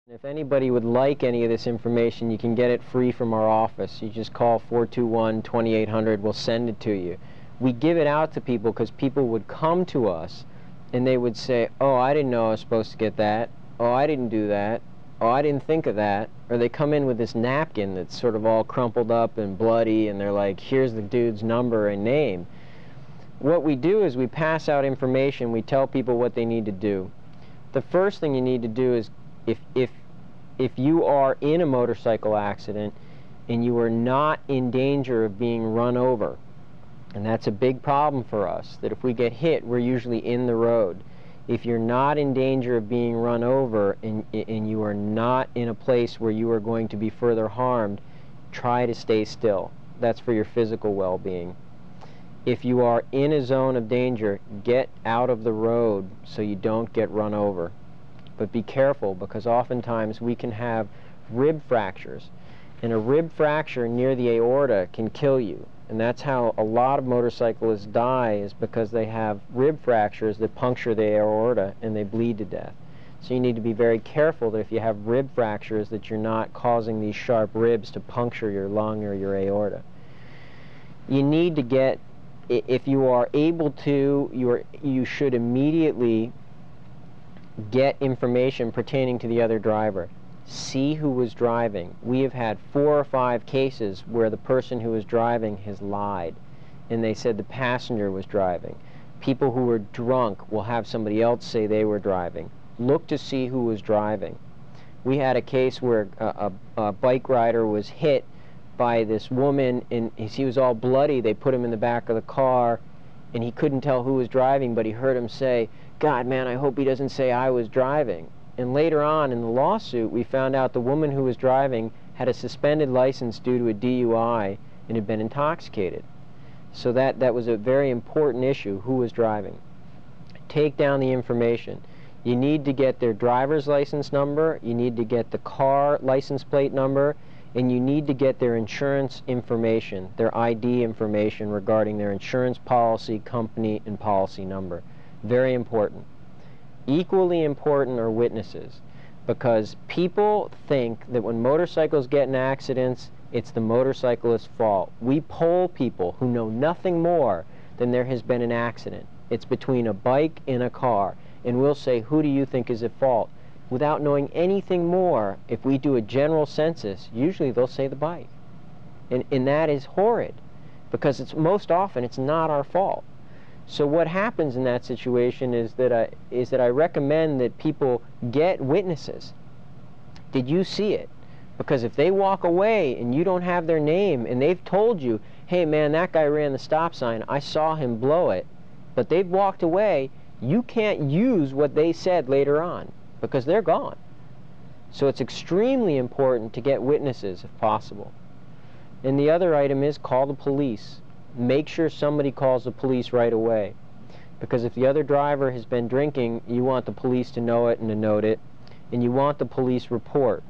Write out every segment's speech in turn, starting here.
If anybody would like any of this information, you can get it free from our office. You just call 421-2800. We'll send it to you. We give it out to people because people would come to us and they would say, oh, I didn't know I was supposed to get that. Oh, I didn't do that. Oh, I didn't think of that. Or they come in with this napkin that's sort of all crumpled up and bloody, and they're like, here's the dude's number and name. What we do is we pass out information. We tell people what they need to do. The first thing you need to do is, if you are in a motorcycle accident and you are not in danger of being run over, and that's a big problem for us, that if we get hit, we're usually in the road. If you're not in danger of being run over and you are not in a place where you are going to be further harmed, try to stay still. That's for your physical well-being. If you are in a zone of danger, get out of the road so you don't get run over. But be careful, because oftentimes we can have rib fractures, and a rib fracture near the aorta can kill you. And that's how a lot of motorcyclists die, is because they have rib fractures that puncture the aorta and they bleed to death. So you need to be very careful that if you have rib fractures, that you're not causing these sharp ribs to puncture your lung or your aorta. You need to get, if you are able to, you should immediately get information pertaining to the other driver. See who was driving. We have had 4 or 5 cases where the person who was driving has lied, and they said the passenger was driving. People who were drunk will have somebody else say they were driving. Look to see who was driving. We had a case where a bike rider was hit by this woman, and he was all bloody. They put him in the back of the car, and he couldn't tell who was driving, but he heard him say, God, man, I hope he doesn't say I was driving. And later on in the lawsuit, we found out the woman who was driving had a suspended license due to a DUI and had been intoxicated. So that was a very important issue, who was driving. Take down the information. You need to get their driver's license number, you need to get the car license plate number, and you need to get their insurance information, their ID information regarding their insurance policy, company, and policy number. Very important. Equally important are witnesses, because people think that when motorcycles get in accidents, it's the motorcyclist's fault. We poll people who know nothing more than there has been an accident. It's between a bike and a car, and we'll say, who do you think is at fault? Without knowing anything more, if we do a general census, usually they'll say the bike. And that is horrid, because it's most often it's not our fault. So what happens in that situation is that I recommend that people get witnesses. Did you see it? Because if they walk away and you don't have their name and they've told you, hey man, that guy ran the stop sign, I saw him blow it, but they've walked away, you can't use what they said later on because they're gone. So it's extremely important to get witnesses if possible. And the other item is call the police. Make sure somebody calls the police right away, because if the other driver has been drinking, you want the police to know it and to note it, and you want the police report,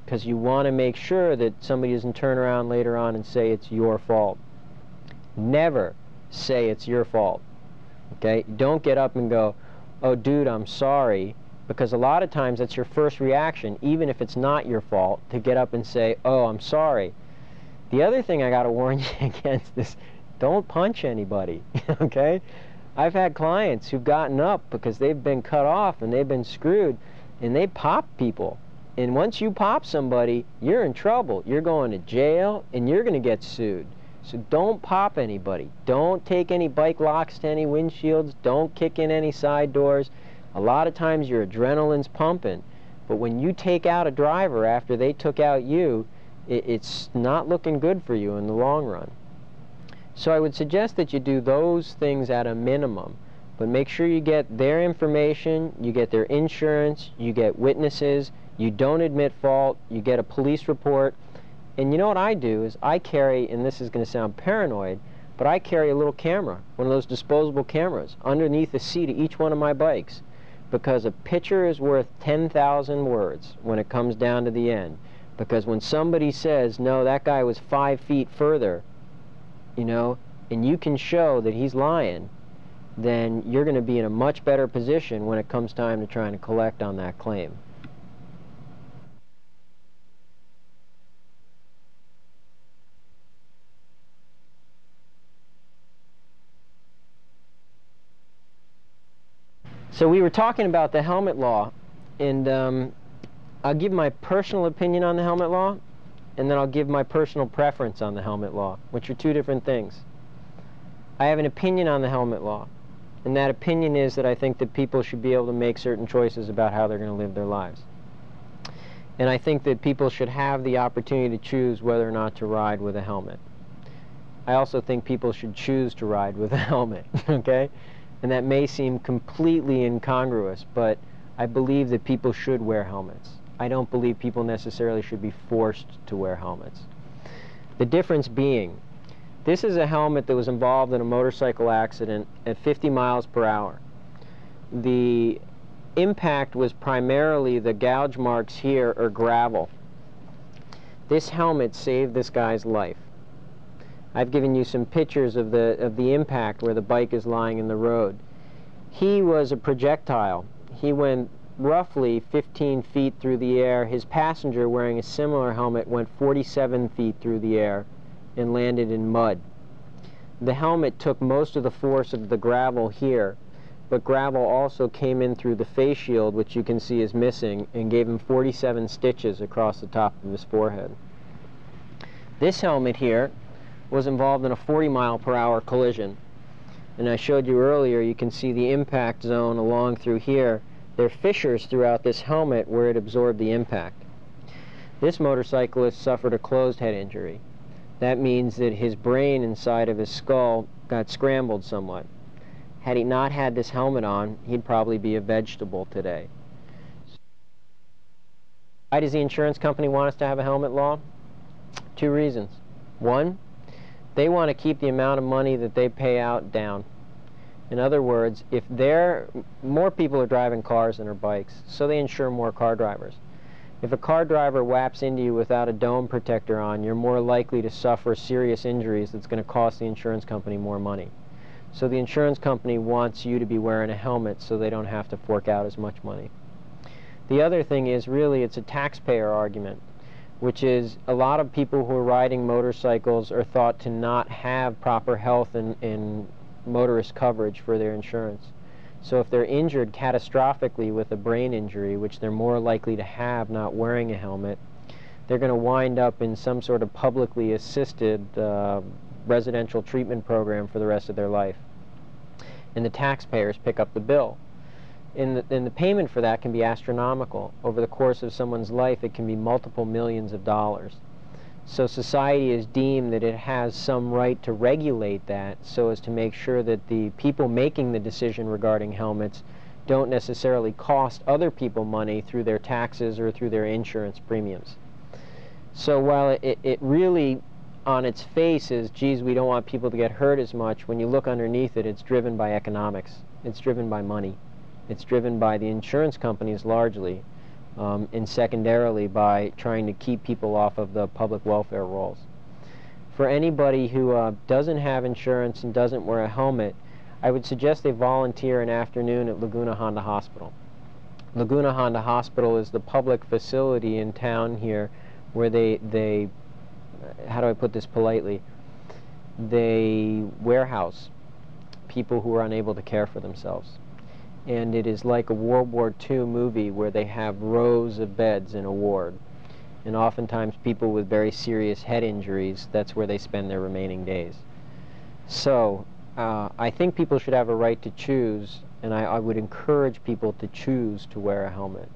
because you want to make sure that somebody doesn't turn around later on and say it's your fault. Never say it's your fault. Okay? Don't get up and go, oh dude, I'm sorry, because a lot of times that's your first reaction, even if it's not your fault, to get up and say, oh, I'm sorry. The other thing I got to warn you against is, don't punch anybody, okay? I've had clients who've gotten up because they've been cut off and they've been screwed, and they pop people. And once you pop somebody, you're in trouble. You're going to jail and you're going to get sued. So don't pop anybody. Don't take any bike locks to any windshields. Don't kick in any side doors. A lot of times your adrenaline's pumping, but when you take out a driver after they took out you, it's not looking good for you in the long run. So I would suggest that you do those things at a minimum, but make sure you get their information, you get their insurance, you get witnesses, you don't admit fault, you get a police report. And you know what I do is I carry, and this is going to sound paranoid, but I carry a little camera, one of those disposable cameras, underneath the seat of each one of my bikes, because a picture is worth 10,000 words when it comes down to the end. Because when somebody says, no, that guy was 5 feet further, you know, and you can show that he's lying, then you're going to be in a much better position when it comes time to trying to collect on that claim. So we were talking about the helmet law, and I'll give my personal opinion on the helmet law, and then I'll give my personal preference on the helmet law, which are two different things. I have an opinion on the helmet law, and that opinion is that I think that people should be able to make certain choices about how they're going to live their lives. And I think that people should have the opportunity to choose whether or not to ride with a helmet. I also think people should choose to ride with a helmet, okay? And that may seem completely incongruous, but I believe that people should wear helmets. I don't believe people necessarily should be forced to wear helmets. The difference being, this is a helmet that was involved in a motorcycle accident at 50 miles per hour. The impact was primarily the gouge marks here are gravel. This helmet saved this guy's life. I've given you some pictures of the impact where the bike is lying in the road. He was a projectile. He went roughly 15 feet through the air. His passenger, wearing a similar helmet, went 47 feet through the air and landed in mud. The helmet took most of the force of the gravel here, but gravel also came in through the face shield, which you can see is missing, and gave him 47 stitches across the top of his forehead. This helmet here was involved in a 40-mile-per-hour collision. And I showed you earlier, you can see the impact zone along through here. There are fissures throughout this helmet where it absorbed the impact. This motorcyclist suffered a closed head injury. That means that his brain inside of his skull got scrambled somewhat. Had he not had this helmet on, he'd probably be a vegetable today. Why does the insurance company want us to have a helmet law? Two reasons. One, they want to keep the amount of money that they pay out down. In other words, if more people are driving cars than are bikes, so they insure more car drivers. If a car driver whaps into you without a dome protector on, you're more likely to suffer serious injuries that's going to cost the insurance company more money. So the insurance company wants you to be wearing a helmet so they don't have to fork out as much money. The other thing is, really, it's a taxpayer argument, which is a lot of people who are riding motorcycles are thought to not have proper health and motorist coverage for their insurance. So if they're injured catastrophically with a brain injury, which they're more likely to have not wearing a helmet, they're going to wind up in some sort of publicly assisted residential treatment program for the rest of their life. And the taxpayers pick up the bill. And the payment for that can be astronomical. Over the course of someone's life, it can be multiple millions of dollars. So society has deemed that it has some right to regulate that so as to make sure that the people making the decision regarding helmets don't necessarily cost other people money through their taxes or through their insurance premiums. So while it really, on its face, is, geez, we don't want people to get hurt as much, when you look underneath it, it's driven by economics. It's driven by money. It's driven by the insurance companies largely, and secondarily by trying to keep people off of the public welfare rolls. For anybody who doesn't have insurance and doesn't wear a helmet, I would suggest they volunteer an afternoon at Laguna Honda Hospital. Laguna Honda Hospital is the public facility in town here where they how do I put this politely, they warehouse people who are unable to care for themselves. And it is like a World War II movie where they have rows of beds in a ward. And oftentimes people with very serious head injuries, that's where they spend their remaining days. So I think people should have a right to choose, and I would encourage people to choose to wear a helmet.